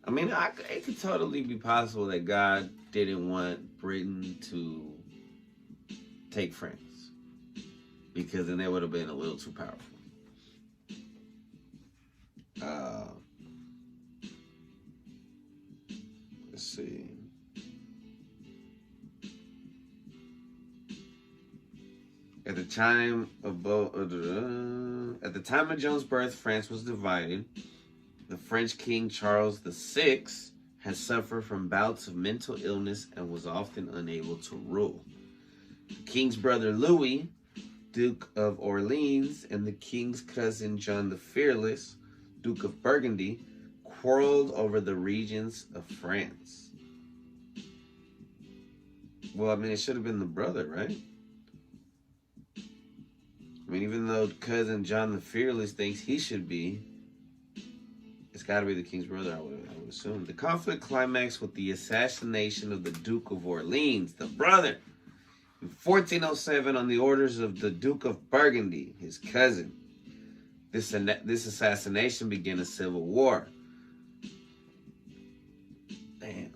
I mean, it could totally be possible that God didn't want Britain to take France, because then they would have been a little too powerful. Let's see. At the time of Joan's birth, France was divided. The French King Charles VI had suffered from bouts of mental illness and was often unable to rule. The king's brother Louis, Duke of Orleans, and the king's cousin John the Fearless, Duke of Burgundy, quarreled over the regions of France. Well, I mean, it should have been the brother, right? I mean, even though cousin John the Fearless thinks he should be, it's got to be the king's brother, I would assume. The conflict climaxed with the assassination of the Duke of Orleans, the brother, in 1407 on the orders of the Duke of Burgundy, his cousin. This assassination began a civil war. Damn.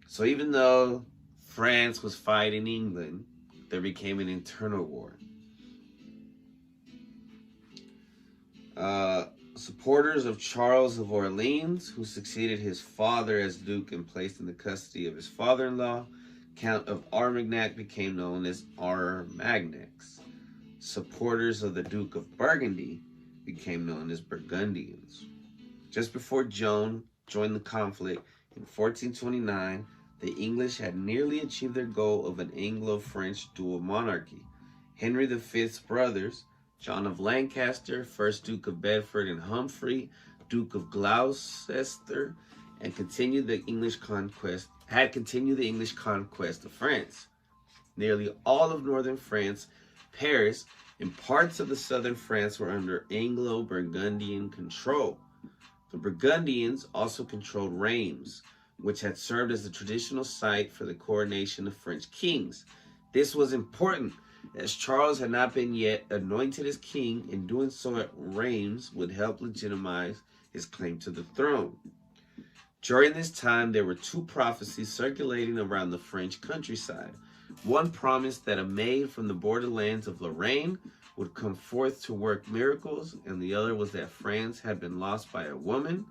So even though France was fighting England, there became an internal war. Supporters of Charles of Orleans, who succeeded his father as Duke and placed in the custody of his father-in-law, Count of Armagnac, became known as Armagnacs. Supporters of the Duke of Burgundy became known as Burgundians. Just before Joan joined the conflict in 1429, the English had nearly achieved their goal of an Anglo-French dual monarchy. Henry V's brothers, John of Lancaster, 1st Duke of Bedford, and Humphrey, Duke of Gloucester, and continued the English conquest of France. Nearly all of northern France, Paris, and parts of the southern France were under Anglo-Burgundian control. The Burgundians also controlled Reims, which had served as the traditional site for the coronation of French kings. This was important, as Charles had not been yet anointed as king, and doing so at Reims would help legitimize his claim to the throne. During this time, there were two prophecies circulating around the French countryside. One promised that a maid from the borderlands of Lorraine would come forth to work miracles, and the other was that France had been lost by a woman,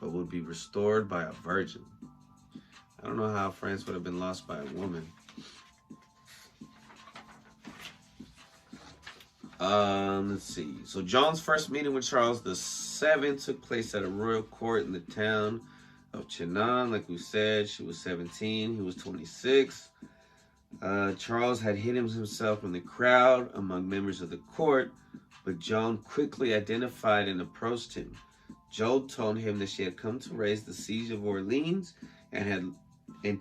but would be restored by a virgin. I don't know how France would have been lost by a woman. Let's see. So John's first meeting with Charles VII took place at a royal court in the town of Chinon. Like we said, she was 17, he was 26. Charles had hidden himself from the crowd among members of the court, but Joan quickly identified and approached him. Joan told him that she had come to raise the siege of Orleans and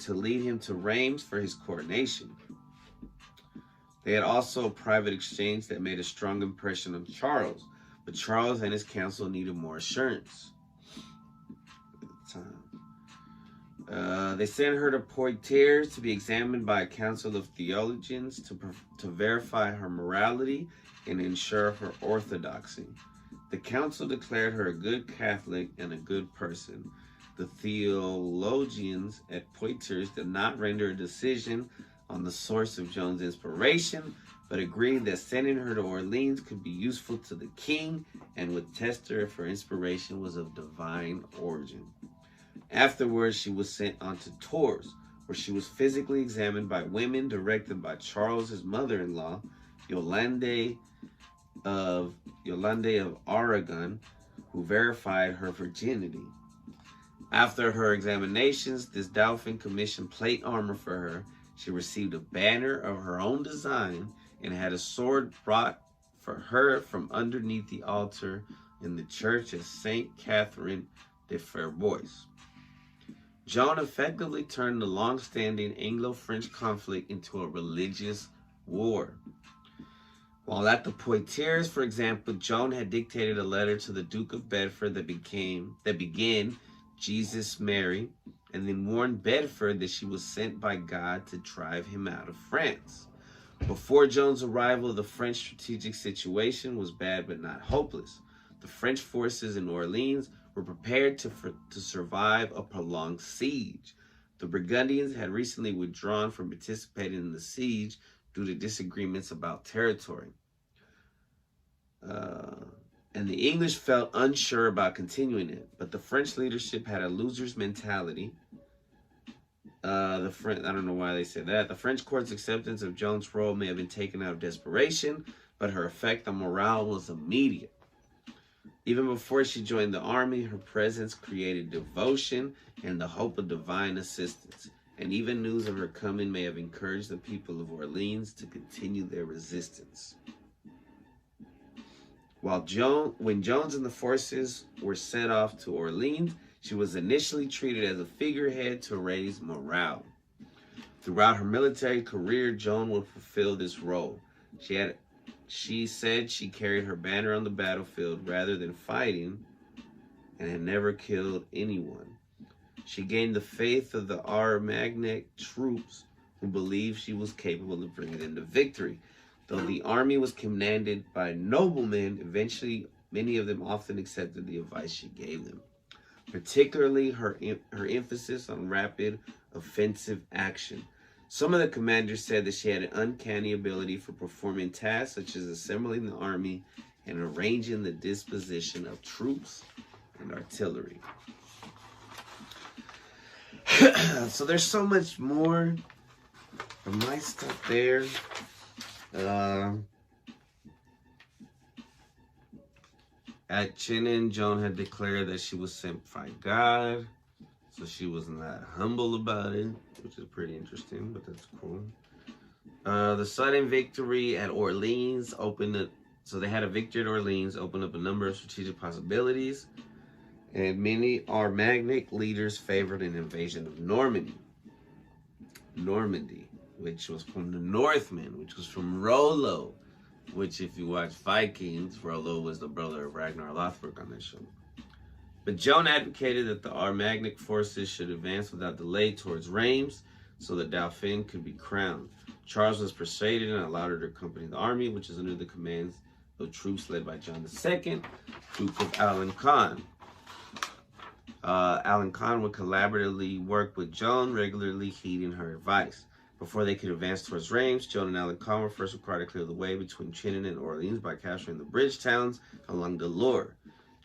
to lead him to Reims for his coronation. They had also a private exchange that made a strong impression on Charles, but Charles and his council needed more assurance at the time. They sent her to Poitiers to be examined by a council of theologians to verify her morality and ensure her orthodoxy. The council declared her a good Catholic and a good person. The theologians at Poitiers did not render a decision on the source of Joan's inspiration, but agreed that sending her to Orleans could be useful to the king and would test her if her inspiration was of divine origin. Afterwards, she was sent on to Tours, where she was physically examined by women directed by Charles's mother-in-law, Yolande of Aragon, who verified her virginity. After her examinations, this Dauphin commissioned plate armor for her. She received a banner of her own design and had a sword brought for her from underneath the altar in the church of Saint Catherine de Fierbois. Joan effectively turned the long-standing Anglo-French conflict into a religious war. While at the Poitiers, for example, Joan had dictated a letter to the Duke of Bedford that began Jesus Mary, and then warned Bedford that she was sent by God to drive him out of France. Before Joan's arrival, the French strategic situation was bad but not hopeless. The French forces in Orleans were prepared to survive a prolonged siege. The Burgundians had recently withdrawn from participating in the siege due to disagreements about territory. And the English felt unsure about continuing it, but the French leadership had a loser's mentality. I don't know why they said that. The French court's acceptance of Joan's role may have been taken out of desperation, but her effect on morale was immediate. Even before she joined the army, her presence created devotion and the hope of divine assistance. And even news of her coming may have encouraged the people of Orleans to continue their resistance. When Joan and the forces were sent off to Orleans, she was initially treated as a figurehead to raise morale. Throughout her military career, Joan would fulfill this role. She said she carried her banner on the battlefield rather than fighting and had never killed anyone. She gained the faith of the Armagnac troops who believed she was capable of bringing them to victory. Though the army was commanded by noblemen, eventually many of them often accepted the advice she gave them, particularly her emphasis on rapid offensive action. Some of the commanders said that she had an uncanny ability for performing tasks such as assembling the army and arranging the disposition of troops and artillery. So there's so much more of my stuff there. At Chinon, Joan had declared that she was sent by God, so she wasn't that humble about it, which is pretty interesting, but that's cool. The sudden victory at Orleans so they had a victory at Orleans, opened up a number of strategic possibilities, and many Armagnac leaders favored an invasion of Normandy, which was from the Northmen, which was from Rollo, which if you watch Vikings, Rollo was the brother of Ragnar Lothbrok on that show. But Joan advocated that the Armagnac forces should advance without delay towards Reims so that Dauphin could be crowned. Charles was persuaded and allowed her to accompany the army, which is under the commands of troops led by John II, Duke of Alençon. Alençon would collaboratively work with Joan, regularly heeding her advice. Before they could advance towards Reims, Joan and Alençon were first required to clear the way between Chinon and Orleans by capturing the bridge towns along the Loire,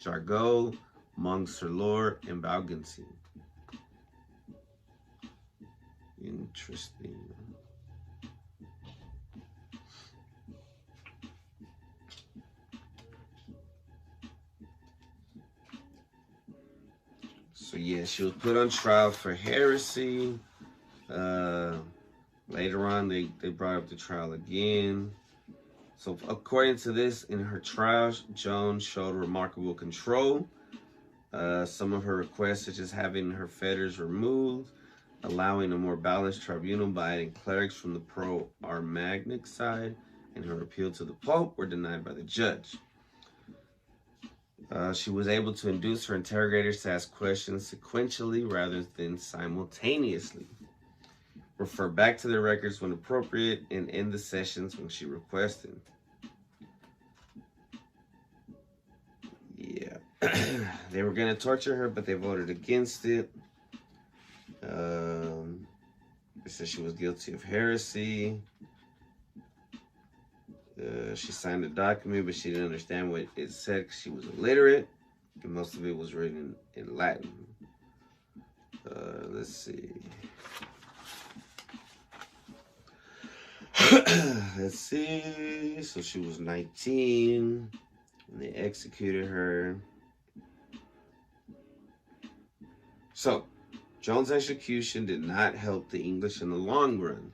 Jargeau, Mont-sur-Loire, and Beaugency. Interesting. So yeah, she was put on trial for heresy. Later on, they brought up the trial again. So according to this, in her trial, Joan showed remarkable control. Some of her requests, such as having her fetters removed, allowing a more balanced tribunal by adding clerics from the pro-Armagnac side, and her appeal to the Pope were denied by the judge. She was able to induce her interrogators to ask questions sequentially rather than simultaneously, refer back to the records when appropriate, and end the sessions when she requested. Yeah. They were going to torture her, but they voted against it. They said she was guilty of heresy. She signed a document, but she didn't understand what it said because she was illiterate, and most of it was written in Latin. Let's see. Let's see. So she was 19 when they executed her. So, Joan's execution did not help the English in the long run,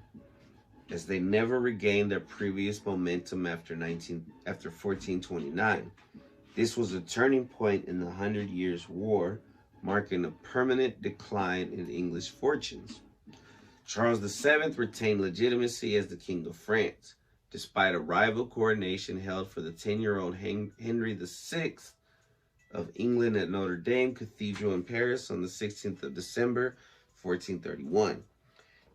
as they never regained their previous momentum after 1429. This was a turning point in the 100 Years' War, marking a permanent decline in English fortunes. Charles VII retained legitimacy as the King of France, despite a rival coronation held for the 10-year-old Henry VI of England at Notre Dame Cathedral in Paris on the 16th of December, 1431.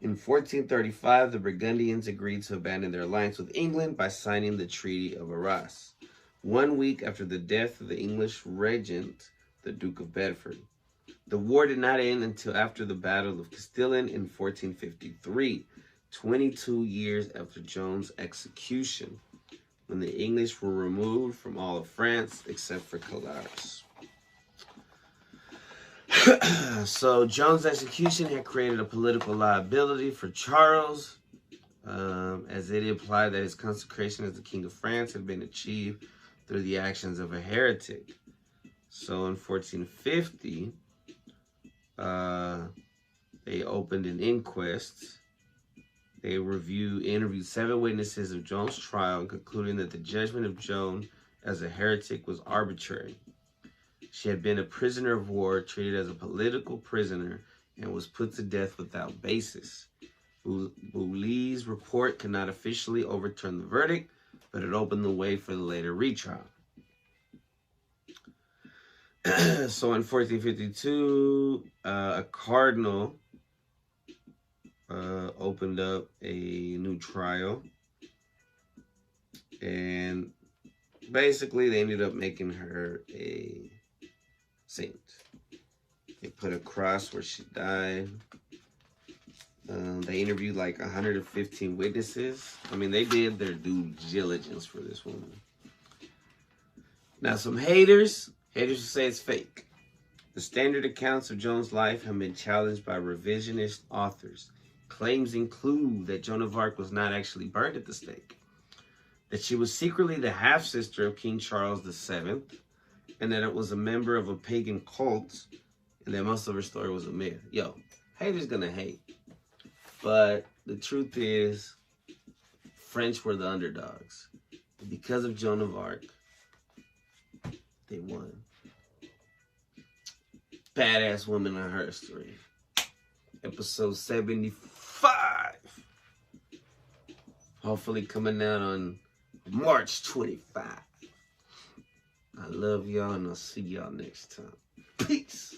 In 1435, the Burgundians agreed to abandon their alliance with England by signing the Treaty of Arras, 1 week after the death of the English regent, the Duke of Bedford. The war did not end until after the Battle of Castillon in 1453, 22 years after Joan's execution, when the English were removed from all of France except for Calais. So Joan's execution had created a political liability for Charles, as it implied that his consecration as the King of France had been achieved through the actions of a heretic. So in 1450, they opened an inquest. They interviewed 7 witnesses of Joan's trial, and concluding that the judgment of Joan as a heretic was arbitrary. She had been a prisoner of war, treated as a political prisoner, and was put to death without basis. Bouilly's report could not officially overturn the verdict, but it opened the way for the later retrial. So in 1452, a cardinal opened up a new trial, and basically they ended up making her a saint. They put a cross where she died. They interviewed like 115 witnesses. I mean, they did their due diligence for this woman. Now, some haters will say it's fake. The standard accounts of Joan's life have been challenged by revisionist authors. Claims include that Joan of Arc was not actually burned at the stake, that she was secretly the half-sister of King Charles VII, and that it was a member of a pagan cult, and that most of her story was a myth. Yo, haters gonna hate. But the truth is, French were the underdogs. And because of Joan of Arc, they won. Badass woman on Herstory. Episode 75. Hopefully coming out on March 25. I love y'all, and I'll see y'all next time. Peace.